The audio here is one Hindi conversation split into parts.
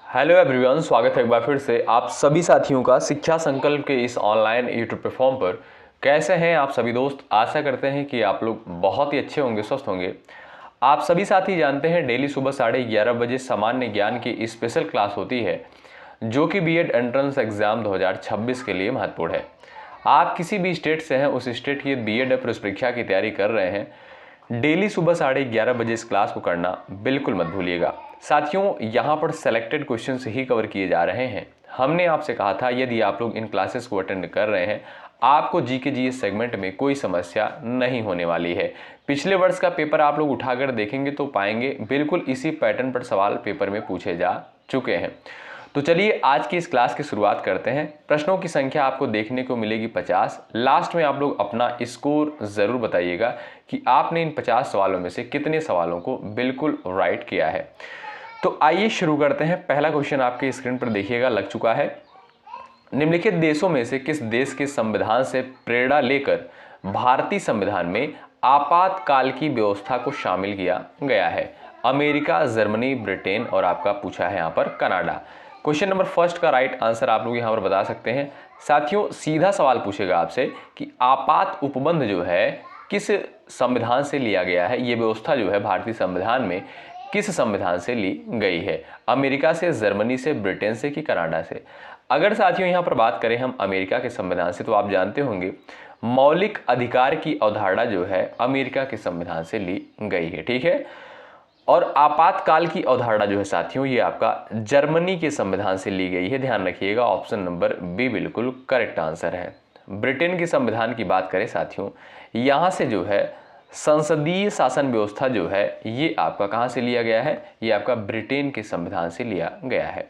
हेलो एवरीवन, स्वागत है एक बार फिर से आप सभी साथियों का शिक्षा संकल्प के इस ऑनलाइन यूट्यूब प्लेटफॉर्म पर। कैसे हैं आप सभी दोस्त? आशा करते हैं कि आप लोग बहुत ही अच्छे होंगे, स्वस्थ होंगे। आप सभी साथी जानते हैं डेली सुबह 11:30 बजे सामान्य ज्ञान की स्पेशल क्लास होती है जो कि बीएड एंट्रेंस एग्जाम 2026 के लिए महत्वपूर्ण है। आप किसी भी स्टेट से हैं, उस स्टेट की बीएड प्रवेश परीक्षा की तैयारी कर रहे हैं, डेली सुबह 11:30 बजे इस क्लास को करना बिल्कुल मत भूलिएगा। साथियों, यहाँ पर सेलेक्टेड क्वेश्चंस ही कवर किए जा रहे हैं। हमने आपसे कहा था यदि आप लोग इन क्लासेस को अटेंड कर रहे हैं, आपको जीके जीएस सेगमेंट में कोई समस्या नहीं होने वाली है। पिछले वर्ष का पेपर आप लोग उठाकर देखेंगे तो पाएंगे बिल्कुल इसी पैटर्न पर सवाल पेपर में पूछे जा चुके हैं। तो चलिए आज की इस क्लास की शुरुआत करते हैं। प्रश्नों की संख्या आपको देखने को मिलेगी 50। लास्ट में आप लोग अपना स्कोर ज़रूर बताइएगा कि आपने इन 50 सवालों में से कितने सवालों को बिल्कुल राइट किया है। तो आइए शुरू करते हैं। पहला क्वेश्चन आपके स्क्रीन पर देखिएगा, लग चुका है। निम्नलिखित देशों में से किस देश के संविधान से प्रेरणा लेकर भारतीय संविधान में आपातकाल की व्यवस्था को शामिल किया गया है? अमेरिका, जर्मनी, ब्रिटेन और आपका पूछा है यहाँ पर कनाडा। क्वेश्चन नंबर फर्स्ट का राइट आंसर आप लोग यहाँ पर बता सकते हैं। साथियों, सीधा सवाल पूछेगा आपसे कि आपात उपबंध जो है किस संविधान से लिया गया है, ये व्यवस्था जो है भारतीय संविधान में किस संविधान से ली गई है? अमेरिका से, जर्मनी से, ब्रिटेन से कि कनाडा से? अगर साथियों यहाँ पर बात करें हम अमेरिका के संविधान से, तो आप जानते होंगे मौलिक अधिकार की अवधारणा जो है अमेरिका के संविधान से ली गई है, ठीक है। और आपातकाल की अवधारणा जो है साथियों, ये आपका जर्मनी के संविधान से ली गई है। ध्यान रखिएगा, ऑप्शन नंबर बी बिल्कुल करेक्ट आंसर है। ब्रिटेन के संविधान की बात करें साथियों, यहाँ से जो है संसदीय शासन व्यवस्था जो है ये आपका कहाँ से लिया गया है? ये आपका ब्रिटेन के संविधान से लिया गया है।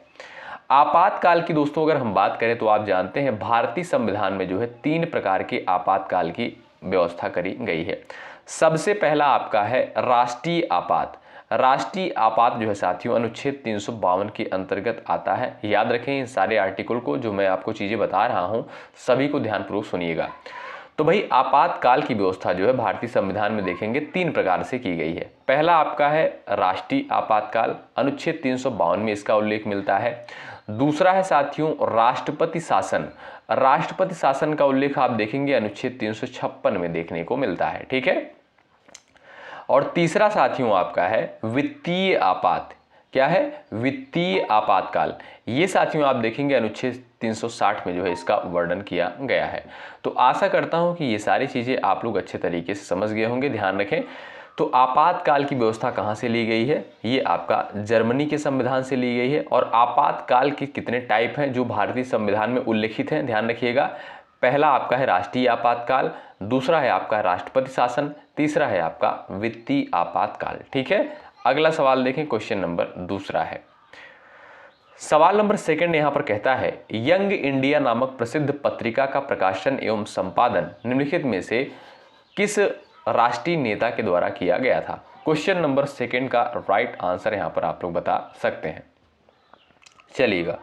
आपातकाल की दोस्तों अगर हम बात करें तो आप जानते हैं भारतीय संविधान में जो है 3 प्रकार के आपातकाल की व्यवस्था करी गई है। सबसे पहला आपका है राष्ट्रीय आपात। राष्ट्रीय आपात जो है साथियों अनुच्छेद 352 के अंतर्गत आता है। याद रखें इन सारे आर्टिकल को, जो मैं आपको चीज़ें बता रहा हूं सभी को ध्यानपूर्वक सुनिएगा। तो भाई आपातकाल की व्यवस्था जो है भारतीय संविधान में देखेंगे 3 प्रकार से की गई है। पहला आपका है राष्ट्रीय आपातकाल, अनुच्छेद 352 में इसका उल्लेख मिलता है। दूसरा है साथियों राष्ट्रपति शासन। राष्ट्रपति शासन का उल्लेख आप देखेंगे अनुच्छेद 356 में देखने को मिलता है, ठीक है। और तीसरा साथियों आपका है वित्तीय आपात। क्या है? वित्तीय आपातकाल। ये साथियों आप देखेंगे अनुच्छेद 360 में जो है इसका वर्णन किया गया है। तो आशा करता हूं कि ये सारी चीजें आप लोग अच्छे तरीके से समझ गए होंगे। ध्यान रखें, तो आपातकाल की व्यवस्था कहाँ से ली गई है? ये आपका जर्मनी के संविधान से ली गई है। और आपातकाल के कितने टाइप हैं जो भारतीय संविधान में उल्लेखित हैं? ध्यान रखिएगा, पहला आपका है राष्ट्रीय आपातकाल, दूसरा है आपका राष्ट्रपति शासन, तीसरा है आपका वित्तीय आपातकाल, ठीक है। अगला सवाल देखें, क्वेश्चन नंबर दूसरा है। सवाल नंबर सेकंड यहां पर कहता है यंग इंडिया नामक प्रसिद्ध पत्रिका का प्रकाशन एवं संपादन निम्नलिखित में से किस राष्ट्रीय नेता के द्वारा किया गया था? क्वेश्चन नंबर सेकंड का राइट आंसर यहां पर आप लोग बता सकते हैं। चलिएगा,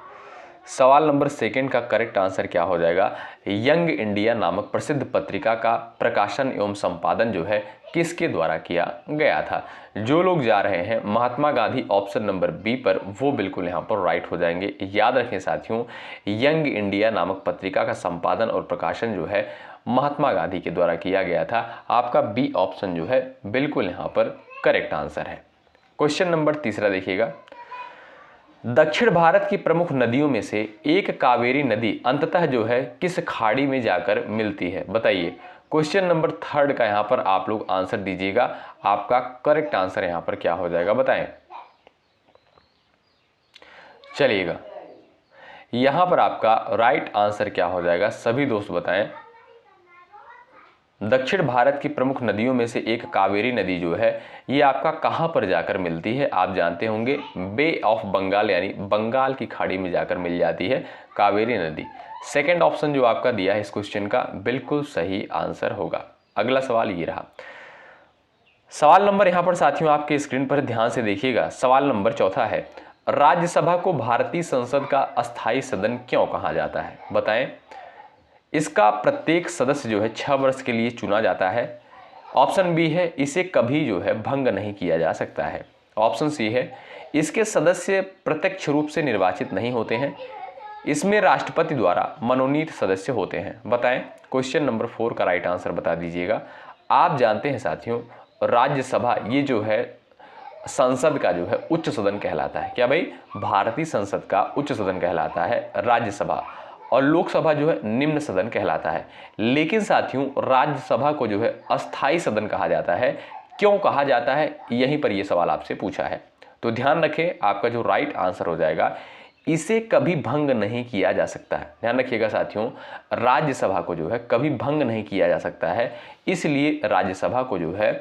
सवाल नंबर सेकंड का करेक्ट आंसर क्या हो जाएगा? यंग इंडिया नामक प्रसिद्ध पत्रिका का प्रकाशन एवं संपादन जो है किसके द्वारा किया गया था? जो लोग जा रहे हैं Mahatma Gandhi option number B पर, वो बिल्कुल यहाँ पर राइट हो जाएंगे। याद रखें साथियों, यंग इंडिया नामक पत्रिका का संपादन और प्रकाशन जो है महात्मा गांधी के द्वारा किया गया था। आपका बी ऑप्शन जो है बिल्कुल यहाँ पर करेक्ट आंसर है। क्वेश्चन नंबर तीसरा देखिएगा, दक्षिण भारत की प्रमुख नदियों में से एक कावेरी नदी अंततः जो है किस खाड़ी में जाकर मिलती है? बताइए। क्वेश्चन नंबर थर्ड का यहां पर आप लोग आंसर दीजिएगा। आपका करेक्ट आंसर यहां पर क्या हो जाएगा बताएं। चलिएगा, यहां पर आपका राइट आंसर क्या हो जाएगा सभी दोस्त बताएं। दक्षिण भारत की प्रमुख नदियों में से एक कावेरी नदी जो है ये आपका कहां पर जाकर मिलती है? आप जानते होंगे बे ऑफ बंगाल यानी बंगाल की खाड़ी में जाकर मिल जाती है कावेरी नदी। सेकंड ऑप्शन जो आपका दिया है इस क्वेश्चन का बिल्कुल सही आंसर होगा। अगला सवाल ये रहा। सवाल नंबर यहां पर साथियों आपके स्क्रीन पर ध्यान से देखिएगा। सवाल नंबर चौथा है, राज्यसभा को भारतीय संसद का अस्थायी सदन क्यों कहा जाता है? बताएं। इसका प्रत्येक सदस्य जो है 6 वर्ष के लिए चुना जाता है। ऑप्शन बी है इसे कभी जो है भंग नहीं किया जा सकता है। ऑप्शन सी है इसके सदस्य प्रत्यक्ष रूप से निर्वाचित नहीं होते हैं, इसमें राष्ट्रपति द्वारा मनोनीत सदस्य होते हैं। बताएं, क्वेश्चन नंबर 4 का राइट आंसर बता दीजिएगा। आप जानते हैं साथियों, राज्यसभा ये जो है संसद का जो है उच्च सदन कहलाता है। क्या भाई? भारतीय संसद का उच्च सदन कहलाता है राज्यसभा, और लोकसभा जो है निम्न सदन कहलाता है। लेकिन साथियों, राज्यसभा को जो है अस्थाई सदन कहा जाता है। क्यों कहा जाता है, यहीं पर यह सवाल आपसे पूछा है। तो ध्यान रखें, आपका जो राइट आंसर हो जाएगा, इसे कभी भंग नहीं किया जा सकता है। ध्यान रखिएगा साथियों, राज्यसभा को जो है कभी भंग नहीं किया जा सकता है, इसलिए राज्यसभा को जो है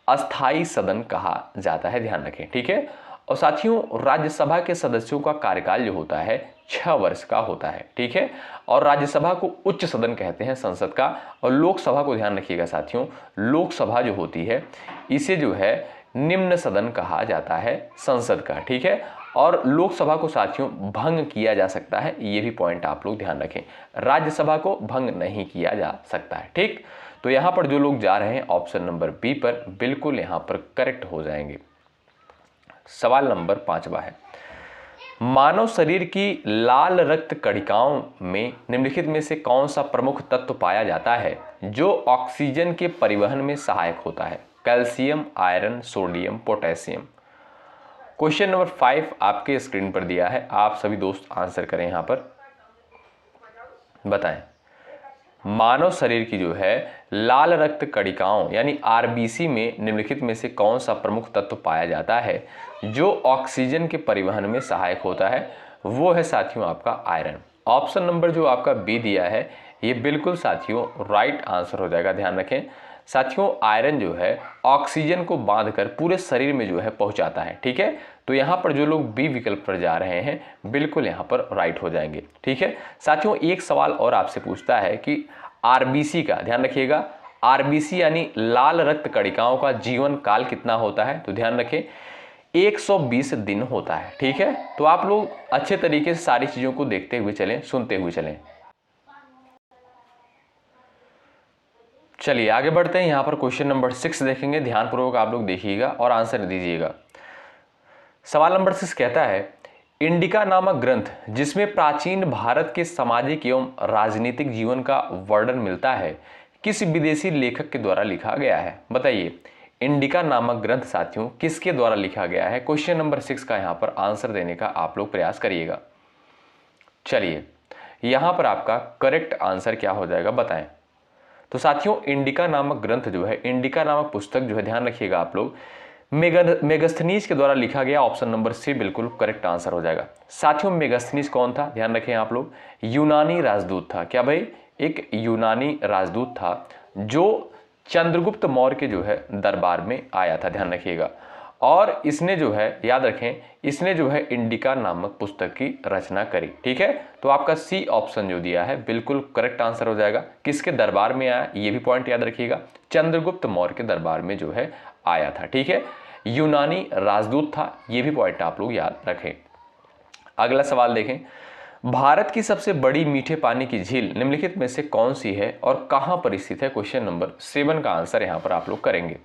अस्थाई सदन कहा जाता है। ध्यान रखें, ठीक है। और साथियों, राज्यसभा के सदस्यों का कार्यकाल जो होता है 6 वर्ष का होता है, ठीक है। और राज्यसभा को उच्च सदन कहते हैं संसद का, और लोकसभा को ध्यान रखिएगा साथियों, लोकसभा जो होती है इसे जो है निम्न सदन कहा जाता है संसद का, ठीक है। और लोकसभा को साथियों भंग किया जा सकता है, ये भी पॉइंट आप लोग ध्यान रखें। राज्यसभा को भंग नहीं किया जा सकता है, ठीक। तो यहां पर जो लोग जा रहे हैं ऑप्शन नंबर बी पर, बिल्कुल यहां पर करेक्ट हो जाएंगे। सवाल नंबर 5वां है, मानव शरीर की लाल रक्त कणिकाओं में निम्नलिखित में से कौन सा प्रमुख तत्व पाया जाता है जो ऑक्सीजन के परिवहन में सहायक होता है? Calcium, iron, sodium, potassium. Question number 5 आपके स्क्रीन पर दिया है, आप सभी दोस्त आंसर करें। यहां पर बताएं, मानव शरीर की जो है लाल रक्त कणिकाओं यानी आरबीसी में निम्नलिखित में से कौन सा प्रमुख तत्व पाया जाता है जो ऑक्सीजन के परिवहन में सहायक होता है? वो है साथियों आपका आयरन। ऑप्शन नंबर जो आपका बी दिया है ये बिल्कुल साथियों राइट आंसर हो जाएगा। ध्यान रखें साथियों, आयरन जो है ऑक्सीजन को बांधकर पूरे शरीर में जो है पहुंचाता है, ठीक है। तो यहां पर जो लोग बी विकल्प पर जा रहे हैं बिल्कुल यहां पर राइट हो जाएंगे, ठीक है। साथियों, एक सवाल और आपसे पूछता है कि आरबीसी का, ध्यान रखिएगा, आरबीसी यानी लाल रक्त कणिकाओं का जीवन काल कितना होता है? तो ध्यान रखें 120 दिन होता है, ठीक है। तो आप लोग अच्छे तरीके से सारी चीजों को देखते हुए चलें, सुनते हुए चलें। चलिए आगे बढ़ते हैं। यहां पर क्वेश्चन नंबर 6 देखेंगे, ध्यानपूर्वक आप लोग देखिएगा और आंसर दीजिएगा। सवाल नंबर 6 कहता है, इंडिका नामक ग्रंथ जिसमें प्राचीन भारत के सामाजिक एवं राजनीतिक जीवन का वर्णन मिलता है किस विदेशी लेखक के द्वारा लिखा गया है? बताइए, इंडिका नामक ग्रंथ साथियों किसके द्वारा लिखा गया है? क्वेश्चन नंबर 6 का यहां पर आंसर देने का आप लोग प्रयास करिएगा। चलिए यहां पर आपका करेक्ट आंसर क्या हो जाएगा बताएं। तो साथियों, इंडिका नामक ग्रंथ जो है, इंडिका नामक पुस्तक जो है, ध्यान रखिएगा आप लोग, मेगास्थनीज के द्वारा लिखा गया। ऑप्शन नंबर सी बिल्कुल करेक्ट आंसर हो जाएगा। साथियों, मेगास्थनीज कौन था? ध्यान रखें आप लोग, यूनानी राजदूत था। क्या भाई? एक यूनानी राजदूत था जो चंद्रगुप्त मौर्य के जो है दरबार में आया था। ध्यान रखिएगा, और इसने जो है, याद रखें, इसने जो है इंडिका नामक पुस्तक की रचना करी, ठीक है। तो आपका सी ऑप्शन जो दिया है बिल्कुल करेक्ट आंसर हो जाएगा। किसके दरबार में आया, ये भी पॉइंट याद रखिएगा, चंद्रगुप्त मौर्य के दरबार में जो है आया था, ठीक है। यूनानी राजदूत था, ये भी पॉइंट आप लोग याद रखें। अगला सवाल देखें, भारत की सबसे बड़ी मीठे पानी की झील निम्नलिखित में से कौन सी है और कहां पर स्थित है? क्वेश्चन नंबर 7 का आंसर यहां पर आप लोग करेंगे।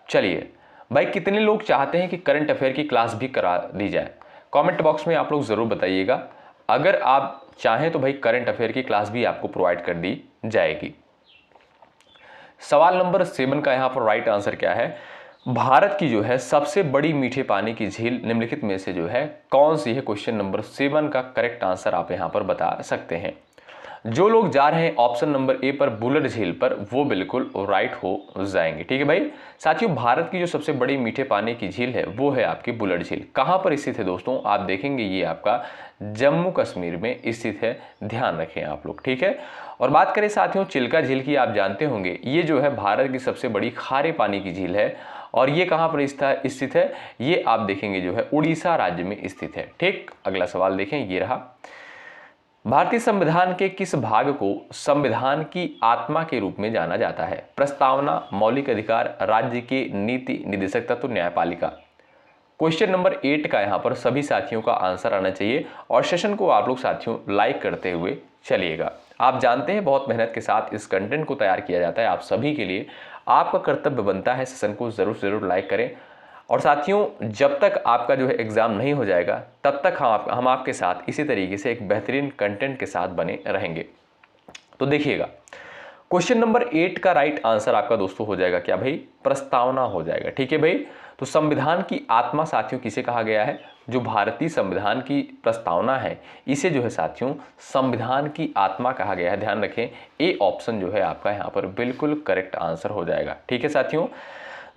चलिए भाई, कितने लोग चाहते हैं कि करंट अफेयर की क्लास भी करा दी जाए? कमेंट बॉक्स में आप लोग जरूर बताइएगा। अगर आप चाहें तो भाई करंट अफेयर की क्लास भी आपको प्रोवाइड कर दी जाएगी। सवाल नंबर 7 का यहां पर राइट आंसर क्या है? भारत की जो है सबसे बड़ी मीठे पानी की झील निम्नलिखित में से जो है कौन सी है? क्वेश्चन नंबर 7 का करेक्ट आंसर आप यहां पर बता सकते हैं। जो लोग जा रहे हैं ऑप्शन नंबर ए पर, बुलट झील पर, वो बिल्कुल राइट हो जाएंगे, ठीक है भाई। साथियों, भारत की जो सबसे बड़ी मीठे पानी की झील है वो है आपकी बुलट झील। कहां पर स्थित है दोस्तों? आप देखेंगे ये आपका जम्मू कश्मीर में स्थित है, ध्यान रखें आप लोग, ठीक है। और बात करें साथियों चिल्का झील की, आप जानते होंगे ये जो है भारत की सबसे बड़ी खारे पानी की झील है, और ये कहां पर स्थित है? ये आप देखेंगे जो है उड़ीसा राज्य में स्थित है, ठीक। अगला सवाल देखें, ये रहा, भारतीय संविधान के किस भाग को संविधान की आत्मा के रूप में जाना जाता है? प्रस्तावना, मौलिक अधिकार, राज्य के नीति निदेशक तत्व, न्यायपालिका। क्वेश्चन नंबर 8 का यहां पर सभी साथियों का आंसर आना चाहिए, और सेशन को आप लोग साथियों लाइक करते हुए चलिएगा। आप जानते हैं बहुत मेहनत के साथ इस कंटेंट को तैयार किया जाता है आप सभी के लिए। आपका कर्तव्य बनता है सेशन को जरूर लाइक करें। और साथियों जब तक आपका जो है एग्ज़ाम नहीं हो जाएगा तब तक हम आपके साथ इसी तरीके से एक बेहतरीन कंटेंट के साथ बने रहेंगे। तो देखिएगा, क्वेश्चन नंबर 8 का राइट आंसर आपका दोस्तों हो जाएगा क्या भाई? प्रस्तावना हो जाएगा। ठीक है भाई। तो संविधान की आत्मा साथियों किसे कहा गया है? जो भारतीय संविधान की प्रस्तावना है इसे जो है साथियों संविधान की आत्मा कहा गया है। ध्यान रखें, ए ऑप्शन जो है आपका यहाँ पर बिल्कुल करेक्ट आंसर हो जाएगा। ठीक है साथियों।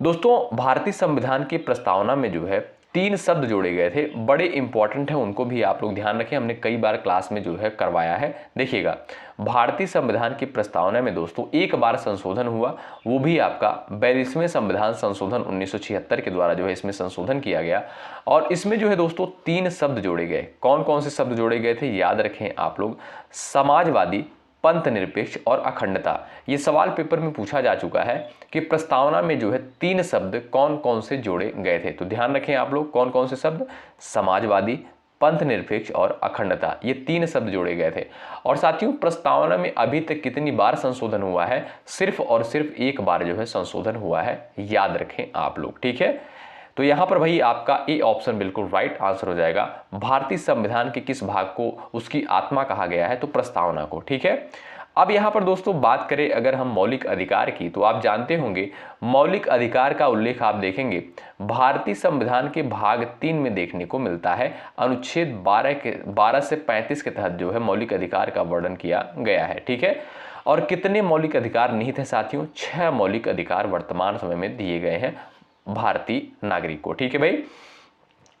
दोस्तों भारतीय संविधान की प्रस्तावना में जो है 3 शब्द जोड़े गए थे, बड़े इंपॉर्टेंट है, उनको भी आप लोग ध्यान रखें, हमने कई बार क्लास में जो है करवाया है। देखिएगा, भारतीय संविधान की प्रस्तावना में दोस्तों एक बार संशोधन हुआ, वो भी आपका 42वें संविधान संशोधन 1976 के द्वारा जो है इसमें संशोधन किया गया। और इसमें जो है दोस्तों 3 शब्द जोड़े गए। कौन कौन से शब्द जोड़े गए थे याद रखें आप लोग? समाजवादी, पंथ निरपेक्ष और अखंडता। ये सवाल पेपर में पूछा जा चुका है कि प्रस्तावना में जो है 3 शब्द कौन कौन से जोड़े गए थे। तो ध्यान रखें आप लोग, कौन कौन से शब्द? समाजवादी, पंथ निरपेक्ष और अखंडता, ये 3 शब्द जोड़े गए थे। और साथियों प्रस्तावना में अभी तक कितनी बार संशोधन हुआ है? सिर्फ और सिर्फ एक बार जो है संशोधन हुआ है, याद रखें आप लोग। ठीक है। तो यहां पर भाई आपका ए ऑप्शन बिल्कुल राइट आंसर हो जाएगा। भारतीय संविधान के किस भाग को उसकी आत्मा कहा गया है? तो प्रस्तावना को। ठीक है। अब यहां पर दोस्तों बात करें अगर हम मौलिक अधिकार की, तो आप जानते होंगे मौलिक अधिकार का उल्लेख आप देखेंगे भारतीय संविधान के भाग 3 में देखने को मिलता है। अनुच्छेद 12 से 35 के तहत जो है मौलिक अधिकार का वर्णन किया गया है। ठीक है। और कितने मौलिक अधिकार निहित है साथियों? 6 मौलिक अधिकार वर्तमान समय में दिए गए हैं भारतीय नागरिक को। ठीक है भाई।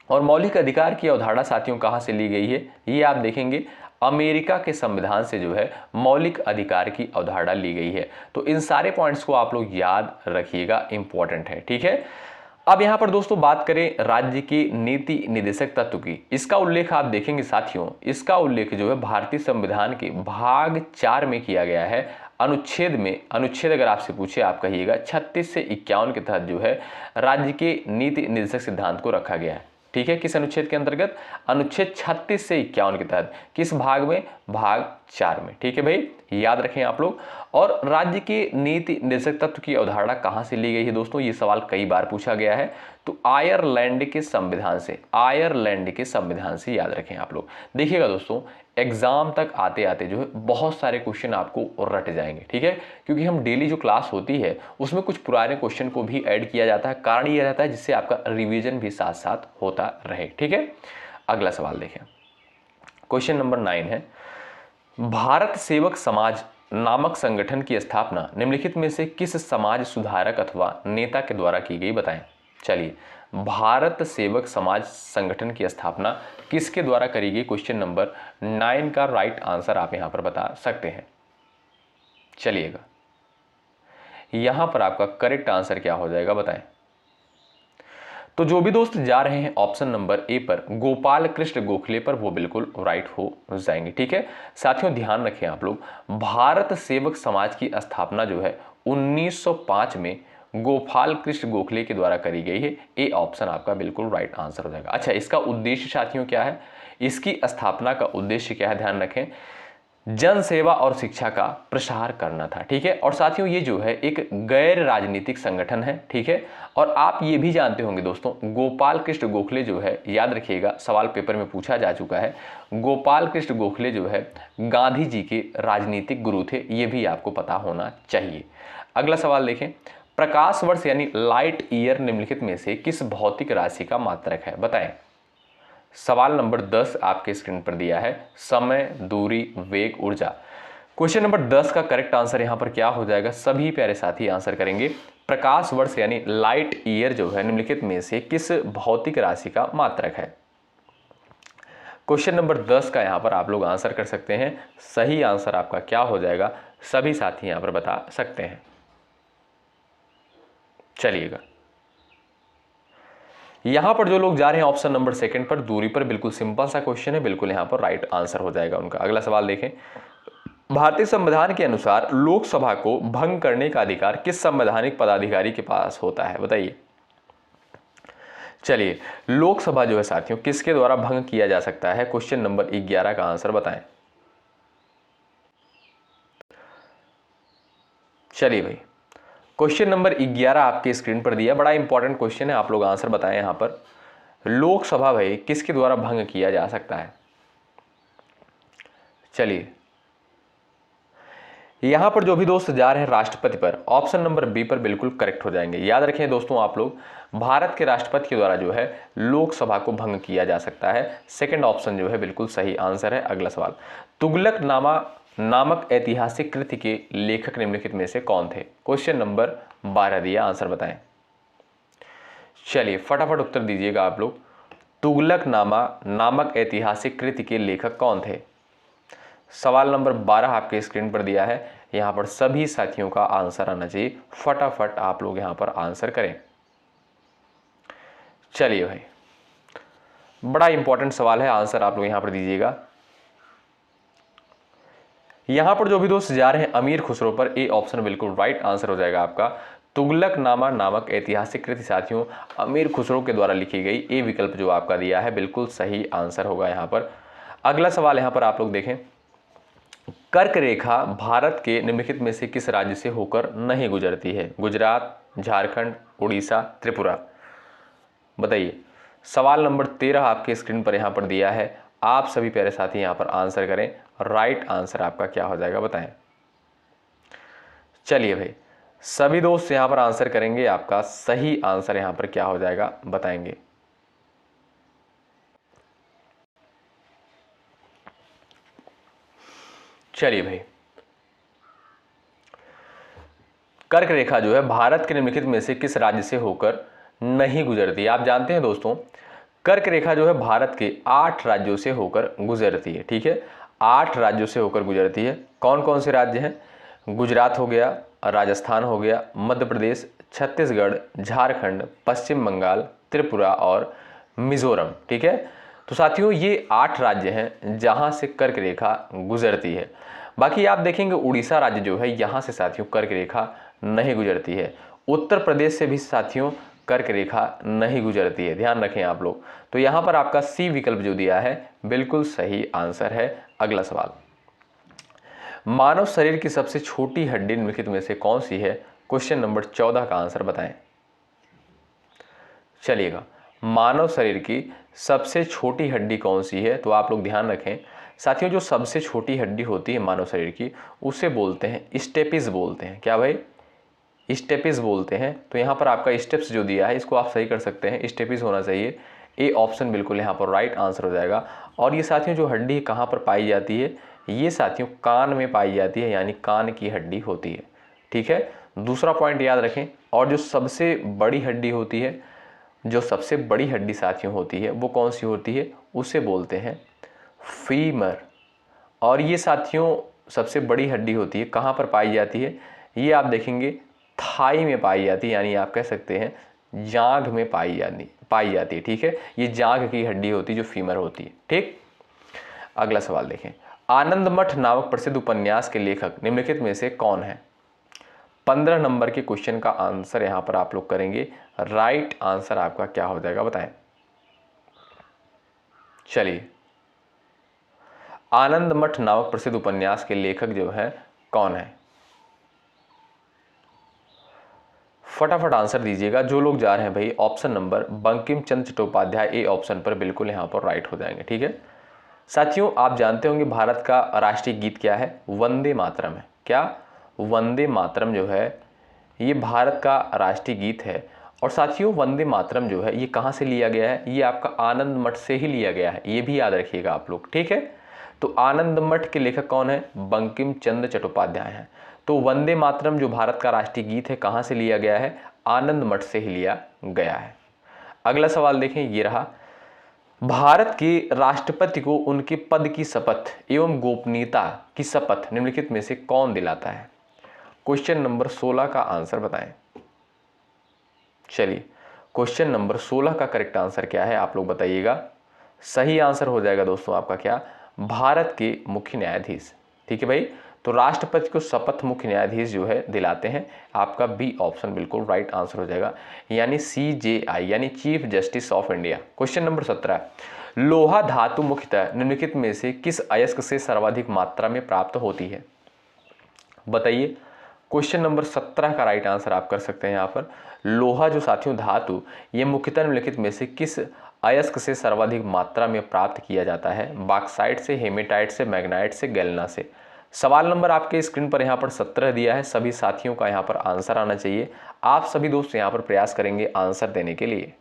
और मौलिक अधिकार की अवधारणा साथियों कहां से ली गई है? ये आप देखेंगे अमेरिका के संविधान से जो है मौलिक अधिकार की अवधारणा ली गई है। तो इन सारे पॉइंट्स को आप लोग याद रखिएगा, इंपॉर्टेंट है। ठीक है। अब यहां पर दोस्तों बात करें राज्य के नीति निदेशक तत्व की, इसका उल्लेख आप देखेंगे साथियों, इसका उल्लेख जो है भारतीय संविधान के भाग 4 में किया गया है। अनुच्छेद अगर आपसे पूछे आप कहिएगा 36 से 51 के तहत जो है राज्य के नीति निर्देशक सिद्धांत को रखा गया है। ठीक है। किस अनुच्छेद के अंतर्गत? अनुच्छेद 36 से 51 के तहत। किस भाग में? भाग 4 में। ठीक है भाई, याद रखें आप लोग। और राज्य के नीति निर्देशक तत्व की अवधारणा कहां से ली गई है दोस्तों? ये सवाल कई बार पूछा गया है। तो आयरलैंड के संविधान से, आयरलैंड के संविधान से याद रखें आप लोग। देखिएगा दोस्तों एग्जाम तक आते आते जो है बहुत सारे क्वेश्चन आपको रट जाएंगे। ठीक है। क्योंकि हम डेली जो क्लास होती है उसमें कुछ पुराने क्वेश्चन को भी ऐड किया जाता है। कारण ये रहता है जिससे आपका रिवीजन भी साथ साथ होता रहे। ठीक है। अगला सवाल देखें, क्वेश्चन नंबर 9 है, भारत सेवक समाज नामक संगठन की स्थापना निम्नलिखित में से किस समाज सुधारक अथवा नेता के द्वारा की गई? बताएं। चलिए, भारत सेवक समाज संगठन की स्थापना किसके द्वारा करी गई? क्वेश्चन नंबर 9 का राइट आंसर आप यहां पर बता सकते हैं। चलिएगा, यहां पर आपका करेक्ट आंसर क्या हो जाएगा बताएं। तो जो भी दोस्त जा रहे हैं ऑप्शन नंबर ए पर, गोपाल कृष्ण गोखले पर, वो बिल्कुल राइट हो जाएंगे। ठीक है। साथियों ध्यान रखें आप लोग, भारत सेवक समाज की स्थापना जो है 1905 में गोपाल कृष्ण गोखले के द्वारा करी गई है। ए ऑप्शन आपका बिल्कुल राइट आंसर हो जाएगा। अच्छा, इसका उद्देश्य साथियों क्या है? इसकी स्थापना का उद्देश्य क्या है? ध्यान रखें, जन सेवा और शिक्षा का प्रसार करना था। ठीक है। और साथियों ये जो है एक गैर राजनीतिक संगठन है। ठीक है। और आप ये भी जानते होंगे दोस्तों, गोपाल कृष्ण गोखले जो है, याद रखिएगा सवाल पेपर में पूछा जा चुका है, गोपाल कृष्ण गोखले जो है गांधी जी के राजनीतिक गुरु थे। ये भी आपको पता होना चाहिए। अगला सवाल देखें, प्रकाश वर्ष यानी लाइट ईयर निम्नलिखित में से किस भौतिक राशि का मात्रक है? बताएं। सवाल नंबर 10 आपके स्क्रीन पर दिया है, समय, दूरी, वेग, ऊर्जा। क्वेश्चन नंबर 10 का करेक्ट आंसर यहां पर क्या हो जाएगा? सभी प्यारे साथी आंसर करेंगे। प्रकाश वर्ष यानी लाइट ईयर जो है निम्नलिखित में से किस भौतिक राशि का मात्रक है? क्वेश्चन नंबर 10 का यहां पर आप लोग आंसर कर सकते हैं। सही आंसर आपका क्या हो जाएगा? सभी साथी यहां पर बता सकते हैं। चलिएगा, यहां पर जो लोग जा रहे हैं ऑप्शन नंबर 2 पर, दूरी पर, बिल्कुल सिंपल सा क्वेश्चन है, बिल्कुल यहां पर राइट आंसर हो जाएगा उनका। अगला सवाल देखें, भारतीय संविधान के अनुसार लोकसभा को भंग करने का अधिकार किस संवैधानिक पदाधिकारी के पास होता है? बताइए। चलिए, लोकसभा जो है साथियों किसके द्वारा भंग किया जा सकता है? क्वेश्चन नंबर 11 का आंसर बताएं। चलिए भाई, क्वेश्चन नंबर 11 आपके स्क्रीन पर दिया, बड़ा इंपॉर्टेंट क्वेश्चन है, आप लोग आंसर बताएं यहाँ पर। लोकसभा भाई किसके द्वारा भंग किया जा सकता है? चलिए यहां पर जो भी दोस्त जा रहे हैं राष्ट्रपति पर, ऑप्शन नंबर बी पर बिल्कुल करेक्ट हो जाएंगे। याद रखें दोस्तों आप लोग, भारत के राष्ट्रपति के द्वारा जो है लोकसभा को भंग किया जा सकता है। सेकंड ऑप्शन जो है बिल्कुल सही आंसर है। अगला सवाल, तुगलकनामा नामक ऐतिहासिक कृति के लेखक निम्नलिखित में से कौन थे? क्वेश्चन नंबर 12 दिया, आंसर बताएं। चलिए फटाफट उत्तर दीजिएगा आप लोग। तुगलकनामा नामक ऐतिहासिक कृति के लेखक कौन थे? सवाल नंबर 12 आपके स्क्रीन पर दिया है, यहां पर सभी साथियों का आंसर आना चाहिए। फटाफट आप लोग यहां पर आंसर करें। चलिए भाई, बड़ा इंपॉर्टेंट सवाल है, आंसर आप लोग यहां पर दीजिएगा। यहां पर जो भी दोस्त जा रहे हैं अमीर खुसरो पर, ए ऑप्शन बिल्कुल राइट आंसर हो जाएगा आपका। तुगलकनामा नामक ऐतिहासिक कृति साथियों अमीर खुसरो के द्वारा लिखी गई, ए विकल्प जो आपका दिया है बिल्कुल सही आंसर होगा यहां पर। अगला सवाल यहां पर आप लोग देखें, कर्क रेखा भारत के निम्नलिखित में से किस राज्य से होकर नहीं गुजरती है? गुजरात, झारखंड, उड़ीसा, त्रिपुरा। बताइए। सवाल नंबर 13 आपके स्क्रीन पर यहां पर दिया है, आप सभी प्यारे साथी यहां पर आंसर करें। राइट आंसर आपका क्या हो जाएगा बताएं। चलिए भाई, सभी दोस्त यहां पर आंसर करेंगे, आपका सही आंसर यहां पर क्या हो जाएगा बताएंगे। चलिए भाई, कर्क रेखा जो है भारत के निम्नलिखित में से किस राज्य से होकर नहीं गुजरती है? आप जानते हैं दोस्तों, कर्क रेखा जो है भारत के 8 राज्यों से होकर गुजरती है। ठीक है, 8 राज्यों से होकर गुजरती है। कौन कौन से राज्य हैं? गुजरात हो गया, राजस्थान हो गया, मध्य प्रदेश, छत्तीसगढ़, झारखंड, पश्चिम बंगाल, त्रिपुरा और मिजोरम। ठीक है, तो साथियों ये 8 राज्य हैं जहां से कर्क रेखा गुजरती है। बाकी आप देखेंगे उड़ीसा राज्य जो है यहां से साथियों कर्क रेखा नहीं गुजरती है। उत्तर प्रदेश से भी साथियों कर्क रेखा नहीं गुजरती है, ध्यान रखें आप लोग। तो यहां पर आपका सी विकल्प जो दिया है बिल्कुल सही आंसर है। अगला सवाल, मानव शरीर की सबसे छोटी हड्डी निम्नलिखित में से कौन सी है? क्वेश्चन नंबर 14 का आंसर बताएं। चलिएगा, मानव शरीर की सबसे छोटी हड्डी कौन सी है? तो आप लोग ध्यान रखें साथियों, जो सबसे छोटी हड्डी होती है मानव शरीर की उसे बोलते हैं स्टेपिस बोलते हैं। क्या भाई? स्टेपिस बोलते हैं। तो यहाँ पर आपका स्टेप्स जो दिया है इसको आप सही कर सकते हैं, स्टेपिस होना चाहिए। ए ऑप्शन बिल्कुल यहाँ पर राइट आंसर हो जाएगा। और ये साथियों जो हड्डी कहाँ पर पाई जाती है? ये साथियों कान में पाई जाती है, यानी कान की हड्डी होती है। ठीक है, दूसरा पॉइंट याद रखें। और जो सबसे बड़ी हड्डी होती है, जो सबसे बड़ी हड्डी साथियों होती है वो कौन सी होती है? उसे बोलते हैं फीमर। और ये साथियों सबसे बड़ी हड्डी होती है, कहाँ पर पाई जाती है? ये आप देखेंगे थाई में पाई जाती है, यानी आप कह सकते हैं जांघ में पाई जाती है। ठीक है, ये जांघ की हड्डी होती है जो फीमर होती है। ठीक, अगला सवाल देखें, आनंद मठ नामक प्रसिद्ध उपन्यास के लेखक निम्नलिखित में से कौन है? 15 नंबर के क्वेश्चन का आंसर यहां पर आप लोग करेंगे। राइट आंसर आपका क्या हो जाएगा बताएं। चलिए, आनंद मठ नामक प्रसिद्ध उपन्यास के लेखक जो है कौन है? फटाफट आंसर दीजिएगा जो लोग जा रहे हैं भाई। Option number Bankim Chandra Chattopadhyay, A option पर बिल्कुल यहां पर राइट हो जाएंगे। ठीक है साथियों, आप जानते होंगे भारत का राष्ट्रीय गीत क्या है? वंदे मातरम है। क्या? वंदे मातरम जो है ये भारत का राष्ट्रीय गीत है। और साथियों वंदे मातरम जो है ये कहाँ से लिया गया है? ये आपका आनंद मठ से ही लिया गया है, ये भी याद रखिएगा आप लोग। ठीक है, तो आनंद मठ के लेखक कौन है? बंकिम चंद्र चट्टोपाध्याय हैं। तो वंदे मातरम जो भारत का राष्ट्रीय गीत है कहाँ से लिया गया है? आनंद मठ से ही लिया गया है। अगला सवाल देखें, ये रहा, भारत के राष्ट्रपति को उनके पद की शपथ एवं गोपनीयता की शपथ निम्नलिखित में से कौन दिलाता है? क्वेश्चन नंबर 16 का आंसर बताएं। चलिए, क्वेश्चन नंबर 16 का करेक्ट आंसर क्या है आप लोग बताइएगा। सही आंसर हो जाएगा दोस्तों आपका क्या? भारत के मुख्य न्यायाधीश। ठीक है भाई, तो राष्ट्रपति को शपथ मुख्य न्यायाधीश जो है दिलाते हैं। आपका बी ऑप्शन बिल्कुल राइट आंसर हो जाएगा, यानी CJI यानी chief justice of India. Question number 17, लोहा धातु मुख्यतः निम्नलिखित में से किस अयस्क से सर्वाधिक मात्रा में प्राप्त होती है? बताइए। क्वेश्चन नंबर 17 का राइट आंसर आप कर सकते हैं यहाँ पर। लोहा जो साथियों धातु, ये मुख्यतः निम्नलिखित में से किस अयस्क से सर्वाधिक मात्रा में प्राप्त किया जाता है? बॉक्साइट से, हेमेटाइट से, मैग्नाइट से, गैल्ना से। सवाल नंबर आपके स्क्रीन पर यहाँ पर 17 दिया है। सभी साथियों का यहाँ पर आंसर आना चाहिए। आप सभी दोस्त यहाँ पर प्रयास करेंगे आंसर देने के लिए।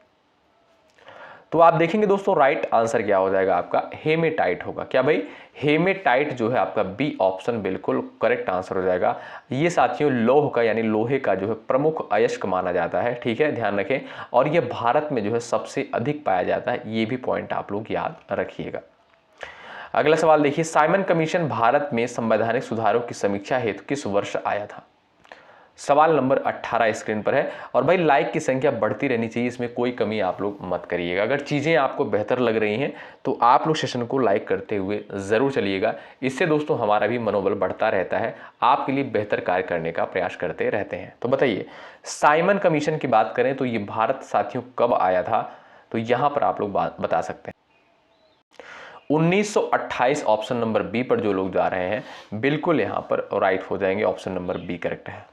तो आप देखेंगे दोस्तों राइट आंसर क्या हो जाएगा आपका? हेमेटाइट होगा। क्या भाई? हेमेटाइट जो है आपका बी ऑप्शन बिल्कुल करेक्ट आंसर हो जाएगा। ये साथियों लौह का यानी लोहे का जो है प्रमुख अयस्क माना जाता है। ठीक है, ध्यान रखें। और ये भारत में जो है सबसे अधिक पाया जाता है। ये भी पॉइंट आप लोग याद रखिएगा। अगला सवाल देखिए, साइमन कमीशन भारत में संवैधानिक सुधारों की समीक्षा हेतु किस वर्ष आया था? सवाल नंबर 18 स्क्रीन पर है। और भाई लाइक की संख्या बढ़ती रहनी चाहिए, इसमें कोई कमी आप लोग मत करिएगा। अगर चीज़ें आपको बेहतर लग रही हैं तो आप लोग सेशन को लाइक करते हुए ज़रूर चलिएगा। इससे दोस्तों हमारा भी मनोबल बढ़ता रहता है, आपके लिए बेहतर कार्य करने का प्रयास करते रहते हैं। तो बताइए, साइमन कमीशन की बात करें तो ये भारत साथियों कब आया था? तो यहाँ पर आप लोग बता सकते हैं 1928। ऑप्शन नंबर बी पर जो लोग जा रहे हैं बिल्कुल यहाँ पर राइट हो जाएंगे। ऑप्शन नंबर बी करेक्ट है।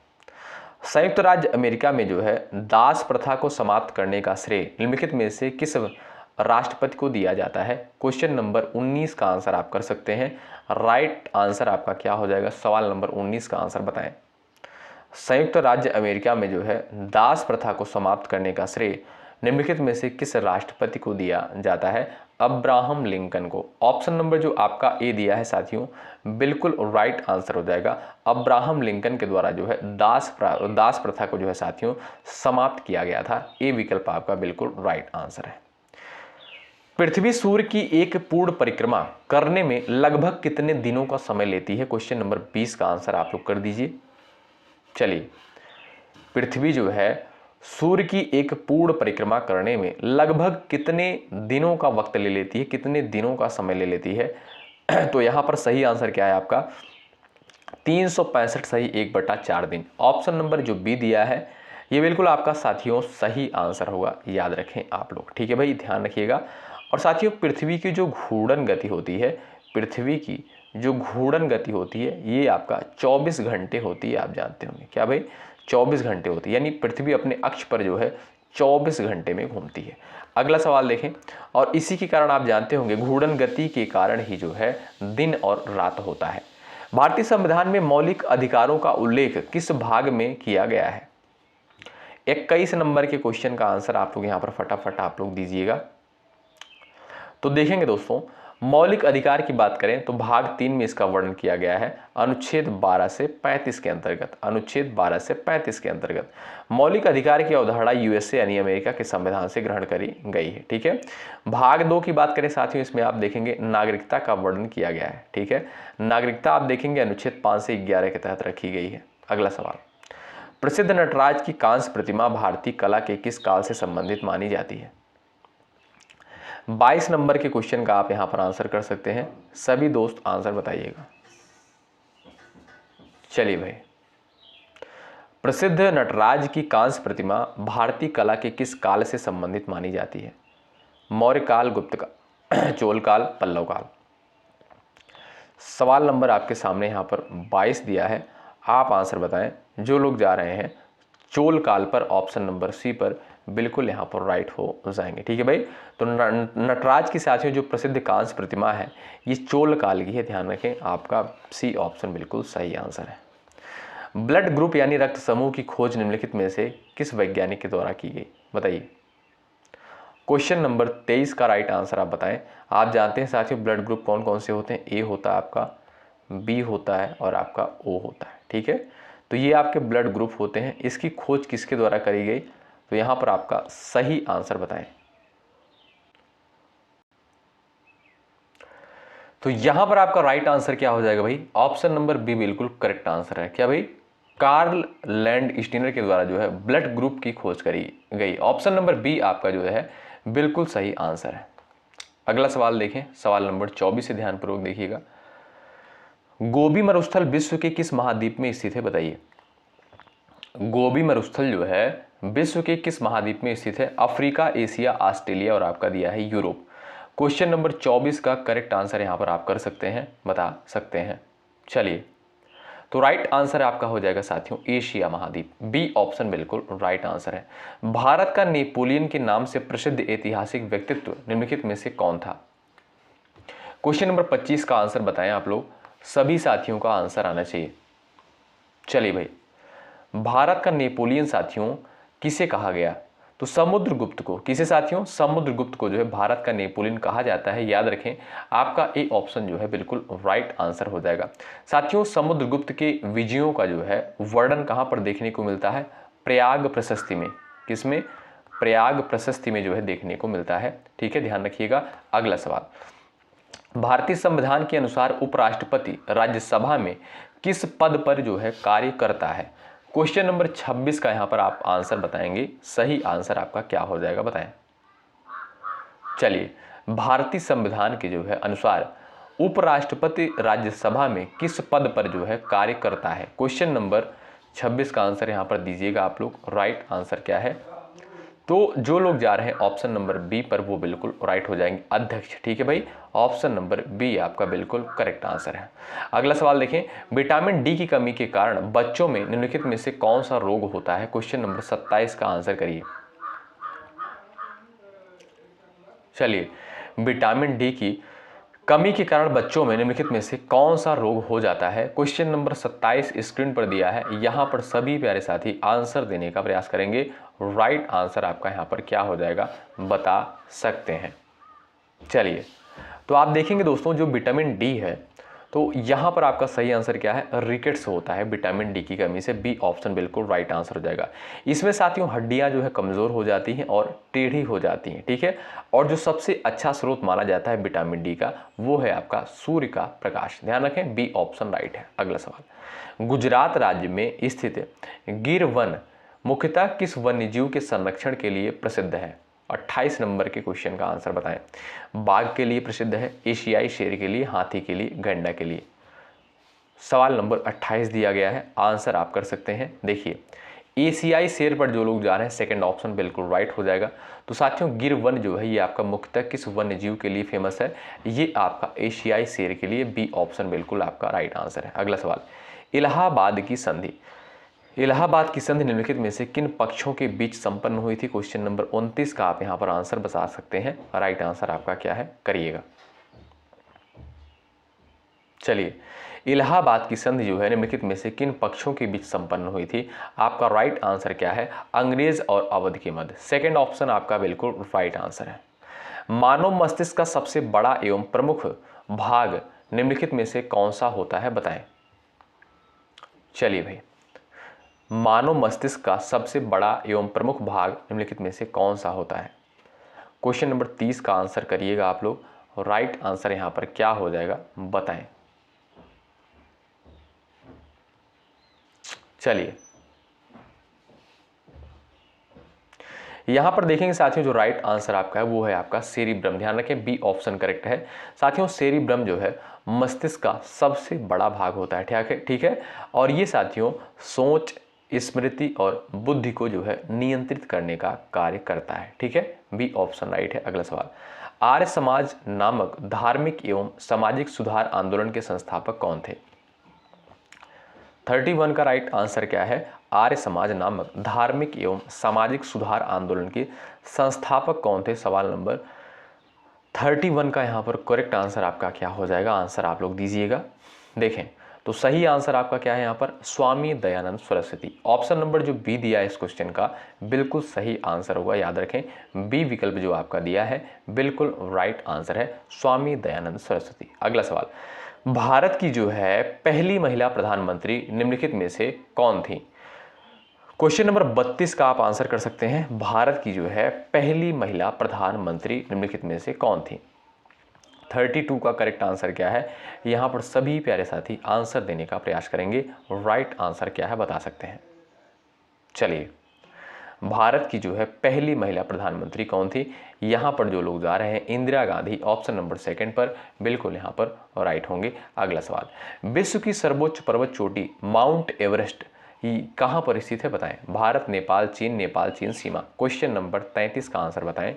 संयुक्त राज्य अमेरिका में जो है दास प्रथा को समाप्त करने का श्रेय निम्नलिखित में से किस राष्ट्रपति को दिया जाता है? क्वेश्चन नंबर 19 का आंसर आप कर सकते हैं। राइट आंसर आपका क्या हो जाएगा? सवाल नंबर 19 का आंसर बताएं। संयुक्त राज्य अमेरिका में जो है दास प्रथा को समाप्त करने का श्रेय निम्नलिखित में से किस राष्ट्रपति को दिया जाता है? अब्राहम लिंकन को। ऑप्शन नंबर जो आपका ए दिया है साथियों बिल्कुल राइट आंसर हो जाएगा। अब्राहम लिंकन के द्वारा जो है दास प्रथा को जो है साथियों समाप्त किया गया था। ए विकल्प आपका बिल्कुल राइट आंसर है। पृथ्वी सूर्य की एक पूर्ण परिक्रमा करने में लगभग कितने दिनों का समय लेती है? क्वेश्चन नंबर 20 का आंसर आप लोग कर दीजिए। चलिए, पृथ्वी जो है सूर्य की एक पूर्ण परिक्रमा करने में लगभग कितने दिनों का वक्त ले लेती है, कितने दिनों का समय ले लेती है? तो यहां पर सही आंसर क्या है आपका? 365 सही 1/4 दिन। ऑप्शन नंबर जो बी दिया है ये बिल्कुल आपका साथियों सही आंसर होगा। याद रखें आप लोग, ठीक है भाई, ध्यान रखिएगा। और साथियों पृथ्वी की जो घूर्णन गति होती है, पृथ्वी की जो घूर्णन गति होती है ये आपका 24 घंटे होती है। आप जानते होंगे क्या भाई? 24 घंटे होती है, यानी पृथ्वी अपने अक्ष पर जो है 24 घंटे में घूमती है। अगला सवाल देखें। और इसी के कारण आप जानते होंगे घूर्णन गति के कारण ही जो है दिन और रात होता है। भारतीय संविधान में मौलिक अधिकारों का उल्लेख किस भाग में किया गया है? 21 नंबर के क्वेश्चन का आंसर आप लोग यहाँ पर फटाफट आप लोग दीजिएगा। तो देखेंगे दोस्तों, मौलिक अधिकार की बात करें तो भाग 3 में इसका वर्णन किया गया है अनुच्छेद 12 से 35 के अंतर्गत। अनुच्छेद 12 से 35 के अंतर्गत मौलिक अधिकार की अवधारणा यूएसए यानी अमेरिका के संविधान से ग्रहण करी गई है। ठीक है। भाग 2 की बात करें साथियों, इसमें आप देखेंगे नागरिकता का वर्णन किया गया है। ठीक है, नागरिकता आप देखेंगे अनुच्छेद 5 से 11 के तहत रखी गई है। अगला सवाल, प्रसिद्ध नटराज की कांस्य प्रतिमा भारतीय कला के किस काल से संबंधित मानी जाती है? 22 नंबर के क्वेश्चन का आप यहां पर आंसर कर सकते हैं। सभी दोस्त आंसर बताइएगा। चलिए भाई, प्रसिद्ध नटराज की कांस्य प्रतिमा भारतीय कला के किस काल से संबंधित मानी जाती है? मौर्य काल, गुप्त काल, चोल काल, पल्लव काल। सवाल नंबर आपके सामने यहां पर 22 दिया है, आप आंसर बताएं। जो लोग जा रहे हैं चोल काल पर, ऑप्शन नंबर सी पर बिल्कुल यहाँ पर राइट हो जाएंगे। ठीक है भाई, तो नटराज की साथियों जो प्रसिद्ध कांस्य प्रतिमा है ये चोल काल की है। ध्यान रखें, आपका सी ऑप्शन बिल्कुल सही आंसर है। ब्लड ग्रुप यानी रक्त समूह की खोज निम्नलिखित में से किस वैज्ञानिक के द्वारा की गई? बताइए। क्वेश्चन नंबर 23 का राइट आंसर आप बताएं। आप जानते हैं साथियों ब्लड ग्रुप कौन कौन से होते हैं? ए होता है आपका, बी होता है और आपका ओ होता है। ठीक है, तो ये आपके ब्लड ग्रुप होते हैं। इसकी खोज किसके द्वारा करी गई? तो यहां पर आपका सही आंसर बताएं। तो यहां पर आपका राइट आंसर क्या हो जाएगा भाई? ऑप्शन नंबर बी बिल्कुल करेक्ट आंसर है। क्या भाई? कार्ल लैंड स्टीनर के द्वारा जो है ब्लड ग्रुप की खोज करी गई। ऑप्शन नंबर बी आपका जो है बिल्कुल सही आंसर है। अगला सवाल देखें, सवाल नंबर 24 से ध्यानपूर्वक देखिएगा। गोबी मरुस्थल विश्व के किस महाद्वीप में स्थित है? बताइए। गोबी मरुस्थल जो है विश्व के किस महाद्वीप में स्थित है? अफ्रीका, एशिया, ऑस्ट्रेलिया और आपका दिया है यूरोप। क्वेश्चन नंबर 24 का करेक्ट आंसर यहां पर आप कर सकते हैं, बता सकते हैं। चलिए, तो राइट आंसर आपका हो जाएगा साथियों एशिया महाद्वीप, बी ऑप्शन बिल्कुल राइट आंसर है। भारत का नेपोलियन के नाम से प्रसिद्ध ऐतिहासिक व्यक्तित्व निम्नलिखित में से कौन था? क्वेश्चन नंबर 25 का आंसर बताएं आप लोग, सभी साथियों का आंसर आना चाहिए। चलिए भाई, भारत का नेपोलियन साथियों किसे कहा गया? तो समुद्रगुप्त को। किसे साथियों? समुद्रगुप्त को जो है भारत का नेपोलियन कहा जाता है। याद रखें, आपका ए ऑप्शन जो है बिल्कुल राइट आंसर हो जाएगा। साथियों, समुद्रगुप्त के विजयों का जो है वर्णन कहां पर देखने को मिलता है? प्रयाग प्रशस्ति में। किसमें? प्रयाग प्रशस्ति में जो है देखने को मिलता है। ठीक है, ध्यान रखिएगा। अगला सवाल, भारतीय संविधान के अनुसार उपराष्ट्रपति राज्यसभा में किस पद पर जो है कार्य करता है? क्वेश्चन नंबर 26 का यहां पर आप आंसर बताएंगे। सही आंसर आपका क्या हो जाएगा बताएं। चलिए, भारतीय संविधान के जो है अनुसार उपराष्ट्रपति राज्यसभा में किस पद पर जो है कार्य करता है? क्वेश्चन नंबर 26 का आंसर यहां पर दीजिएगा आप लोग। राइट आंसर क्या है? तो जो लोग जा रहे हैं ऑप्शन नंबर बी पर वो बिल्कुल राइट हो जाएंगे, अध्यक्ष। ठीक है भाई, ऑप्शन नंबर बी आपका बिल्कुल करेक्ट आंसर है। अगला सवाल देखें, विटामिन डी की कमी के कारण बच्चों में निम्नलिखित में से कौन सा रोग होता है? क्वेश्चन नंबर 27 का आंसर करिए। चलिए, विटामिन डी की कमी के कारण बच्चों में निम्नलिखित में से कौन सा रोग हो जाता है? क्वेश्चन नंबर 27 स्क्रीन पर दिया है। यहां पर सभी प्यारे साथी आंसर देने का प्रयास करेंगे। राइट आंसर आपका यहां पर क्या हो जाएगा बता सकते हैं। चलिए, तो आप देखेंगे दोस्तों, जो विटामिन डी है तो यहां पर आपका सही आंसर क्या है? रिकेट्स होता है विटामिन डी की कमी से। बी ऑप्शन बिल्कुल राइट आंसर हो जाएगा। इसमें साथियों हड्डियां जो है कमजोर हो जाती हैं और टेढ़ी हो जाती हैं। ठीक है, और जो सबसे अच्छा स्रोत माना जाता है विटामिन डी का वो है आपका सूर्य का प्रकाश। ध्यान रखें, बी ऑप्शन राइट है। अगला सवाल, गुजरात राज्य में स्थित गिर वन मुख्यतः किस वन्यजीव के संरक्षण के लिए प्रसिद्ध है? 28 नंबर के क्वेश्चन का आंसर बताएं। बाघ के लिए प्रसिद्ध है, एशियाई शेर के लिए, हाथी के लिए, गैंडा के लिए। सवाल नंबर 28 दिया गया है, आंसर आप कर सकते हैं। देखिए, एशियाई शेर पर जो लोग जा रहे हैं सेकंड ऑप्शन बिल्कुल राइट हो जाएगा। तो साथियों गिर वन जो है ये आपका मुख्यतः किस वन्य जीव के लिए फेमस है? ये आपका एशियाई शेर के लिए। बी ऑप्शन बिल्कुल आपका राइट आंसर है। अगला सवाल, इलाहाबाद की संधि। इलाहाबाद की संधि निम्नलिखित में से किन पक्षों के बीच संपन्न हुई थी? क्वेश्चन नंबर 29 का आप यहां पर आंसर बता सकते हैं। राइट आंसर आपका क्या है करिएगा। चलिए, इलाहाबाद की संधि जो है निम्नलिखित में से किन पक्षों के बीच संपन्न हुई थी? आपका राइट आंसर क्या है? अंग्रेज और अवध के मध्य। सेकंड ऑप्शन आपका बिल्कुल राइट आंसर है। मानव मस्तिष्क का सबसे बड़ा एवं प्रमुख भाग निम्नलिखित में से कौन सा होता है बताएं। चलिए भाई, मानव मस्तिष्क का सबसे बड़ा एवं प्रमुख भाग निम्नलिखित में से कौन सा होता है? क्वेश्चन नंबर 30 का आंसर करिएगा आप लोग। राइट आंसर यहां पर क्या हो जाएगा बताएं। चलिए, यहां पर देखेंगे साथियों, जो राइट आंसर आपका है वो है आपका सेरिब्रम। ध्यान रखें, बी ऑप्शन करेक्ट है। साथियों सेरिब्रम जो है मस्तिष्क का सबसे बड़ा भाग होता है। ठीक है, और ये साथियों सोच, स्मृति और बुद्धि को जो है नियंत्रित करने का कार्य करता है। ठीक है, बी ऑप्शन राइट है। अगला सवाल, आर्य समाज नामक धार्मिक एवं सामाजिक सुधार आंदोलन के संस्थापक कौन थे? 31 का राइट आंसर क्या है? आर्य समाज नामक धार्मिक एवं सामाजिक सुधार आंदोलन के संस्थापक कौन थे? सवाल नंबर 31 का यहाँ पर करेक्ट आंसर आपका क्या हो जाएगा? आंसर आप लोग दीजिएगा। देखें, तो सही आंसर आपका क्या है यहाँ पर? स्वामी दयानंद सरस्वती। ऑप्शन नंबर जो बी दिया है इस क्वेश्चन का बिल्कुल सही आंसर होगा। याद रखें, बी विकल्प जो आपका दिया है बिल्कुल राइट आंसर है, स्वामी दयानंद सरस्वती। अगला सवाल, भारत की जो है पहली महिला प्रधानमंत्री निम्नलिखित में से कौन थी? क्वेश्चन नंबर 32 का आप आंसर कर सकते हैं। भारत की जो है पहली महिला प्रधानमंत्री निम्नलिखित में से कौन थी? 32 का करेक्ट आंसर क्या है? यहां पर सभी प्यारे साथी आंसर देने का प्रयास करेंगे। राइट आंसर क्या है बता सकते हैं। चलिए, भारत की जो है पहली महिला प्रधानमंत्री कौन थी? यहां पर जो लोग जा रहे हैं Indira Gandhi, option number second पर बिल्कुल यहां पर राइट होंगे। अगला सवाल, विश्व की सर्वोच्च पर्वत चोटी माउंट एवरेस्ट कहां पर स्थित है बताएं। भारत, नेपाल, चीन, नेपाल, चीन सीमा। क्वेश्चन नंबर 33 का आंसर बताएं।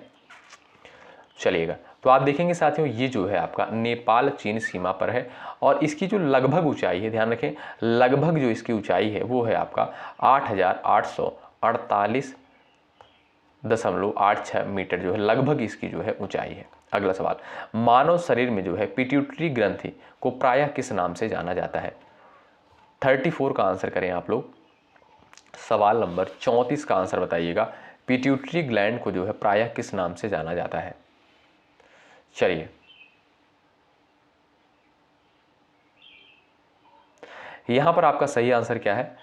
चलिएगा, तो आप देखेंगे साथियों ये जो है आपका नेपाल चीन सीमा पर है और इसकी जो लगभग ऊंचाई है, ध्यान रखें लगभग जो इसकी ऊंचाई है वो है आपका 8,848.86 मीटर जो है लगभग इसकी जो है ऊंचाई है। अगला सवाल, मानव शरीर में जो है पिट्यूटरी ग्रंथि को प्रायः किस नाम से जाना जाता है? 34 का आंसर करें आप लोग। सवाल नंबर 34 का आंसर बताइएगा, पिट्यूटरी ग्लैंड को जो है प्रायः किस नाम से जाना जाता है? चलिए, यहां पर आपका सही आंसर क्या है?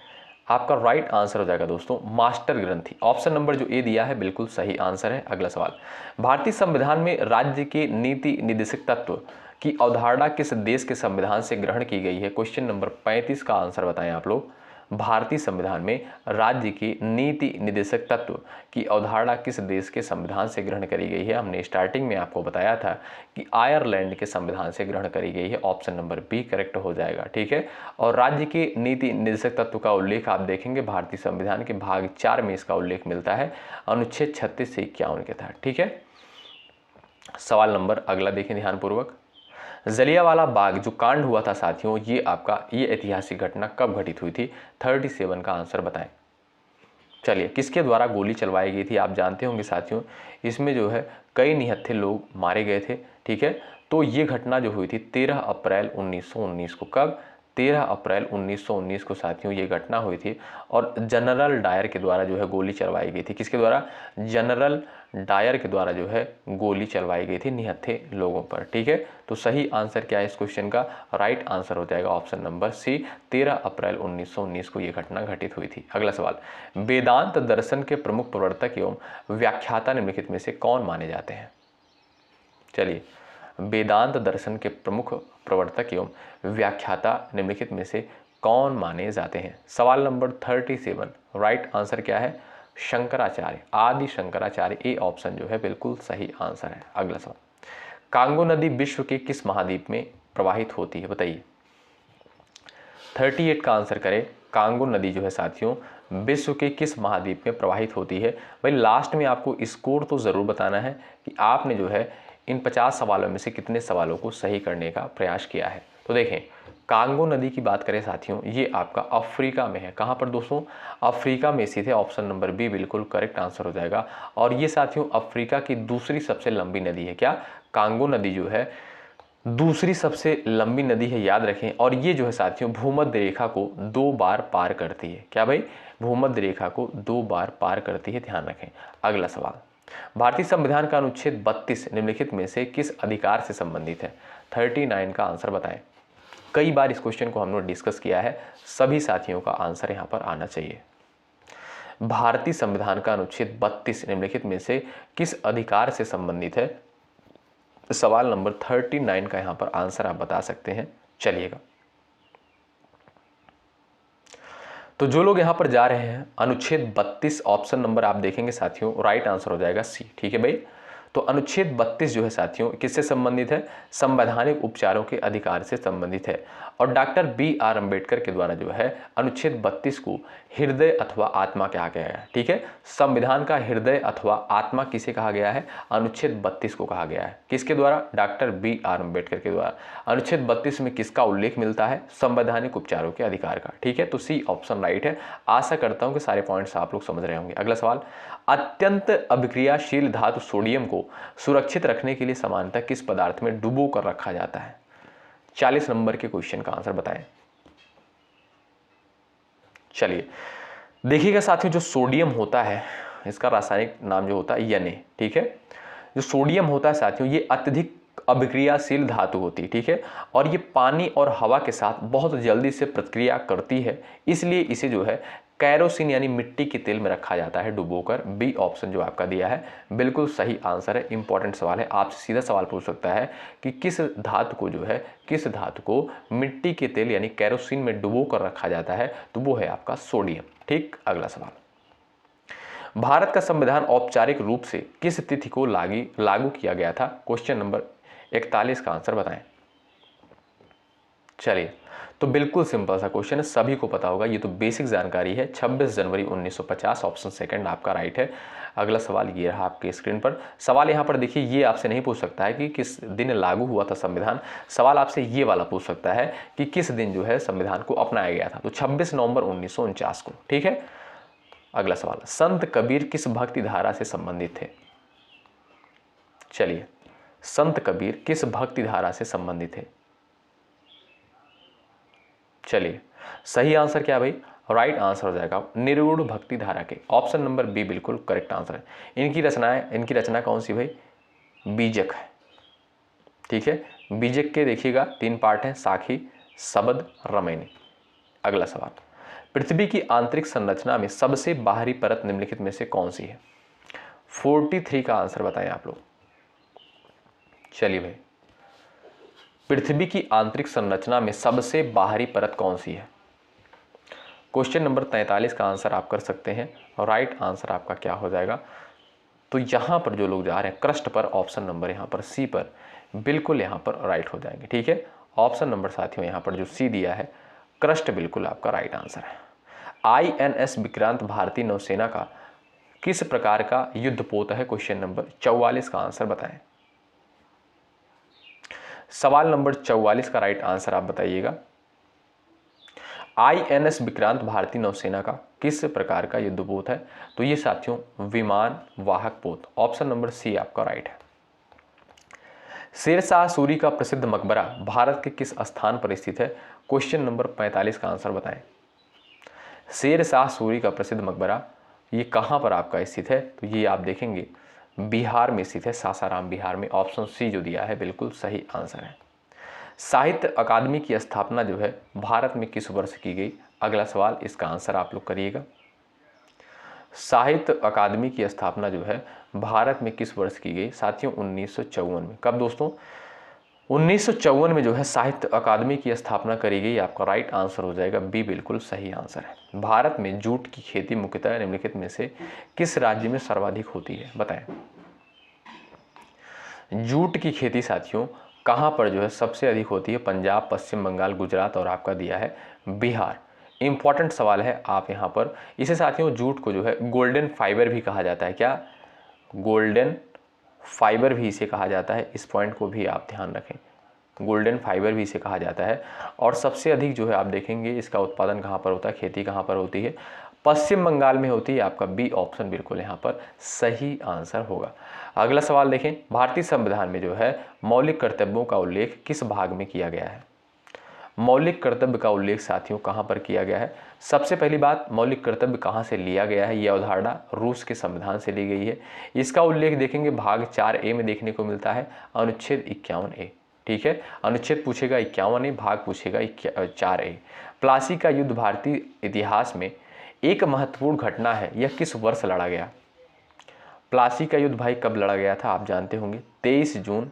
आपका राइट आंसर हो जाएगा दोस्तों मास्टर ग्रंथि। ऑप्शन नंबर जो ए दिया है बिल्कुल सही आंसर है। अगला सवाल, भारतीय संविधान में राज्य के नीति निर्देशक तत्व की अवधारणा किस देश के संविधान से ग्रहण की गई है? क्वेश्चन नंबर 35 का आंसर बताएं आप लोग। भारतीय संविधान में राज्य की नीति निर्देशक तत्व की अवधारणा किस देश के संविधान से ग्रहण करी गई है? हमने स्टार्टिंग में आपको बताया था कि आयरलैंड के संविधान से ग्रहण करी गई है। ऑप्शन नंबर बी करेक्ट हो जाएगा, ठीक है। और राज्य के नीति निर्देशक तत्व का उल्लेख आप देखेंगे भारतीय संविधान के भाग 4 में इसका उल्लेख मिलता है, अनुच्छेद 36 से 51 के तहत, ठीक है। सवाल नंबर अगला देखें ध्यानपूर्वक, जलियांवाला बाग जो कांड हुआ था साथियों, ये ऐतिहासिक घटना कब घटित हुई थी? 37 का आंसर बताएं। चलिए, किसके द्वारा गोली चलवाई गई थी? आप जानते होंगे साथियों, इसमें जो है कई निहत्थे लोग मारे गए थे, ठीक है। तो ये घटना जो हुई थी 13 अप्रैल 1919 को। कब? 13 अप्रैल 1919 को साथियों ये घटना हुई थी और जनरल डायर के द्वारा जो है गोली चलवाई गई थी। किसके द्वारा? जनरल डायर के द्वारा जो है गोली चलवाई गई थी निहत्थे लोगों पर, ठीक है। तो सही आंसर क्या है इस क्वेश्चन का? राइट आंसर हो जाएगा ऑप्शन नंबर सी, 13 अप्रैल 1919 को यह घटना घटित हुई थी। अगला सवाल, वेदांत दर्शन के प्रमुख प्रवर्तक एवं व्याख्याता निम्नलिखित में से कौन माने जाते हैं? चलिए, वेदांत दर्शन के प्रमुख प्रवर्तक एवं व्याख्याता निम्नलिखित में से कौन माने जाते हैं? सवाल नंबर 37 राइट आंसर क्या है? शंकराचार्य, आदि शंकराचार्य। ए ऑप्शन जो है बिल्कुल सही आंसर है। अगला सवाल, कांगो नदी विश्व के किस महाद्वीप में प्रवाहित होती है? बताइए। 38 का आंसर करें। कांगो नदी जो है साथियों विश्व के किस महाद्वीप में प्रवाहित होती है? भाई लास्ट में आपको स्कोर तो ज़रूर बताना है कि आपने जो है इन 50 सवालों में से कितने सवालों को सही करने का प्रयास किया है। तो देखें, कांगो नदी की बात करें साथियों, ये आपका अफ्रीका में है। कहाँ पर दोस्तों? अफ्रीका में स्थित है। ऑप्शन नंबर बी बिल्कुल करेक्ट आंसर हो जाएगा। और ये साथियों अफ्रीका की दूसरी सबसे लंबी नदी है। क्या? कांगो नदी जो है दूसरी सबसे लंबी नदी है, याद रखें। और ये जो है साथियों भूमध्य रेखा को 2 बार पार करती है। क्या भाई? भूमध्य रेखा को 2 बार पार करती है, ध्यान रखें। अगला सवाल, भारतीय संविधान का अनुच्छेद 32 निम्नलिखित में से किस अधिकार से संबंधित है? 39 का आंसर बताएं। कई बार इस क्वेश्चन को हमने डिस्कस किया है, सभी साथियों का आंसर यहां पर आना चाहिए। भारतीय संविधान का अनुच्छेद 32 निम्नलिखित में से किस अधिकार से संबंधित है? सवाल नंबर 39 का यहां पर आंसर आप बता सकते हैं। चलिएगा, तो जो लोग यहां पर जा रहे हैं अनुच्छेद 32 ऑप्शन नंबर आप देखेंगे साथियों, राइट आंसर हो जाएगा सी, ठीक है भाई। तो अनुच्छेद 32 जो है साथियों किससे संबंधित है? संवैधानिक उपचारों के अधिकार से संबंधित है। और डॉक्टर बी.आर. अम्बेडकर के द्वारा जो है अनुच्छेद 32 को हृदय अथवा आत्मा कहा गया है, ठीक है। संविधान का हृदय अथवा आत्मा किसे कहा गया है? अनुच्छेद 32 को कहा गया है। किसके द्वारा? Doctor B R. अम्बेडकर के द्वारा। अनुच्छेद 32 में किसका उल्लेख मिलता है? संवैधानिक उपचारों के अधिकार का, ठीक है। तो सी ऑप्शन राइट है। आशा करता हूं कि सारे पॉइंट्स आप लोग समझ रहे होंगे। अगला सवाल, अत्यंत अभिक्रियाशील धातु सोडियम को सुरक्षित रखने के लिए सामान्यतः किस पदार्थ में डुबो कर रखा जाता है? 40 नंबर के क्वेश्चन का आंसर बताएं। चलिए, देखिएगा साथियों, जो सोडियम होता है इसका रासायनिक नाम जो होता है Na, ठीक है। जो सोडियम होता है साथियों ये अत्यधिक अभिक्रियाशील धातु होती है, ठीक है। और ये पानी और हवा के साथ बहुत जल्दी से प्रतिक्रिया करती है, इसलिए इसे जो है कैरोसिन यानी मिट्टी के तेल में रखा जाता है डुबोकर। बी ऑप्शन जो आपका दिया है बिल्कुल सही आंसर है। इंपॉर्टेंट सवाल है, आपसे सीधा सवाल पूछ सकता है कि किस धातु को मिट्टी के तेल यानी कैरोसिन में डुबो कर रखा जाता है? तो वो है आपका सोडियम, ठीक। अगला सवाल, भारत का संविधान औपचारिक रूप से किस तिथि को लागू किया गया था? क्वेश्चन नंबर 41 का आंसर बताएं। चलिए, तो बिल्कुल सिंपल सा क्वेश्चन है, सभी को पता होगा, ये तो बेसिक जानकारी है। 26 जनवरी 1950 ऑप्शन सेकंड आपका राइट है। अगला सवाल ये रहा आपके स्क्रीन पर। सवाल यहाँ पर देखिए, ये आपसे नहीं पूछ सकता है कि किस दिन लागू हुआ था संविधान। सवाल आपसे ये वाला पूछ सकता है कि किस दिन जो है संविधान को अपनाया गया था। तो 26 नवंबर 1949 को। ठीक है, अगला सवाल, संत कबीर किस भक्ति धारा से संबंधित थे? चलिए, संत कबीर किस भक्ति धारा से संबंधित है? चलिए, सही आंसर क्या भाई? राइट आंसर हो जाएगा निर्गुण भक्ति धारा के। ऑप्शन नंबर बी बिल्कुल करेक्ट आंसर है। इनकी रचना कौन सी भाई? बीजक है। ठीक है, बीजक के देखिएगा 3 पार्ट हैं, साखी, शबद, रमैनी। अगला सवाल, पृथ्वी की आंतरिक संरचना में सबसे बाहरी परत निम्नलिखित में से कौन सी है? 43 का आंसर बताएं आप लोग। चलिए भाई, पृथ्वी की आंतरिक संरचना में सबसे बाहरी परत कौन सी है? क्वेश्चन नंबर 43 का आंसर आप कर सकते हैं। और राइट आंसर आपका क्या हो जाएगा? तो यहाँ पर जो लोग जा रहे हैं क्रस्ट पर, ऑप्शन नंबर यहाँ पर सी पर, बिल्कुल यहाँ पर राइट हो जाएंगे। ठीक है, ऑप्शन नंबर साथियों यहाँ पर जो सी दिया है क्रस्ट, बिल्कुल आपका राइट आंसर है। INS विक्रांत भारतीय नौसेना का किस प्रकार का युद्धपोत है? क्वेश्चन नंबर 44 का आंसर बताएं। सवाल नंबर 44 का राइट आंसर आप बताइएगा। INS विक्रांत भारतीय नौसेना का किस प्रकार का युद्धपोत है? तो ये साथियों विमान वाहक पोत। ऑप्शन नंबर सी आपका राइट है। शेरशाह सूरी का प्रसिद्ध मकबरा भारत के किस स्थान पर स्थित है? क्वेश्चन नंबर 45 का आंसर बताएं। शेरशाह सूरी का प्रसिद्ध मकबरा ये कहाँ पर आपका स्थित है? तो ये आप देखेंगे बिहार में स्थित है, सासाराम बिहार में। ऑप्शन सी जो दिया है बिल्कुल सही आंसर है। साहित्य अकादमी की स्थापना जो है भारत में किस वर्ष की गई? अगला सवाल, इसका आंसर आप लोग करिएगा। साहित्य अकादमी की स्थापना जो है भारत में किस वर्ष की गई? साथियों 1954 में। कब दोस्तों? 1954 में जो है साहित्य अकादमी की स्थापना करी गई। आपका राइट आंसर हो जाएगा बी, बिल्कुल सही आंसर है। भारत में जूट की खेती मुख्यतः निम्नलिखित में से किस राज्य में सर्वाधिक होती है? बताएं। जूट की खेती साथियों कहाँ पर जो है सबसे अधिक होती है? पंजाब, पश्चिम बंगाल, गुजरात और आपका दिया है बिहार। इंपॉर्टेंट सवाल है आप यहाँ पर। इसे साथियों जूट को जो है गोल्डन फाइबर भी कहा जाता है। क्या? गोल्डन फाइबर भी इसे कहा जाता है। इस पॉइंट को भी आप ध्यान रखें, गोल्डन फाइबर भी इसे कहा जाता है। और सबसे अधिक जो है आप देखेंगे इसका उत्पादन कहाँ पर होता है, खेती कहाँ पर होती है? पश्चिम बंगाल में होती है। आपका बी ऑप्शन बिल्कुल यहाँ पर सही आंसर होगा। अगला सवाल देखें, भारतीय संविधान में जो है मौलिक कर्तव्यों का उल्लेख किस भाग में किया गया है? मौलिक कर्तव्य का उल्लेख साथियों कहाँ पर किया गया है? सबसे पहली बात, मौलिक कर्तव्य कहाँ से लिया गया है? यह अवधारणा रूस के संविधान से ली गई है। इसका उल्लेख देखेंगे भाग 4A में देखने को मिलता है, अनुच्छेद 51A। ठीक है, अनुच्छेद पूछेगा 51A, भाग पूछेगा 4A। प्लासी का युद्ध भारतीय इतिहास में एक महत्वपूर्ण घटना है, यह किस वर्ष लड़ा गया? प्लासी का युद्ध भाई कब लड़ा गया था? आप जानते होंगे 23 जून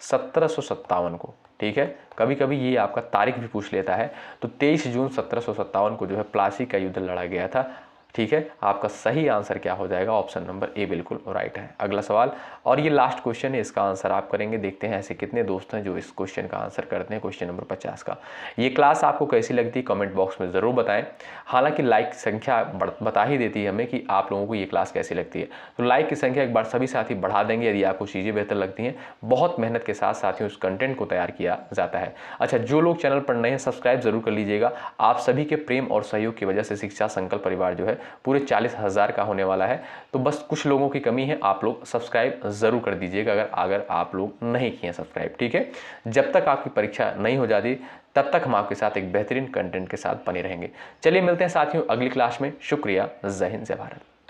1757 को। ठीक है, कभी कभी ये आपका तारीख भी पूछ लेता है। तो 23 जून 1757 को जो है प्लासी का युद्ध लड़ा गया था। ठीक है, आपका सही आंसर क्या हो जाएगा? ऑप्शन नंबर ए बिल्कुल राइट है। अगला सवाल, और ये लास्ट क्वेश्चन है, इसका आंसर आप करेंगे। देखते हैं ऐसे कितने दोस्त हैं जो इस क्वेश्चन का आंसर करते हैं। क्वेश्चन नंबर 50 का। ये क्लास आपको कैसी लगती है कमेंट बॉक्स में ज़रूर बताएं। हालांकि लाइक संख्या बता ही देती है हमें कि आप लोगों को ये क्लास कैसी लगती है। तो लाइक की संख्या एक बार सभी साथी बढ़ा देंगे यदि आपको चीज़ें बेहतर लगती हैं। बहुत मेहनत के साथ साथियों इस कंटेंट को तैयार किया जाता है। अच्छा, जो लोग चैनल पर नए हैं सब्सक्राइब जरूर कर लीजिएगा। आप सभी के प्रेम और सहयोग की वजह से शिक्षा संकल्प परिवार जो है पूरे 40,000 का होने वाला है। तो बस कुछ लोगों की कमी है, आप लोग सब्सक्राइब जरूर कर दीजिएगा अगर आप लोग नहीं किए सब्सक्राइब। ठीक है, जब तक आपकी परीक्षा नहीं हो जाती तब तक हम आपके साथ एक बेहतरीन कंटेंट के साथ बने रहेंगे। चलिए मिलते हैं साथियों अगली क्लास में। शुक्रिया, जय हिंद, जय भारत।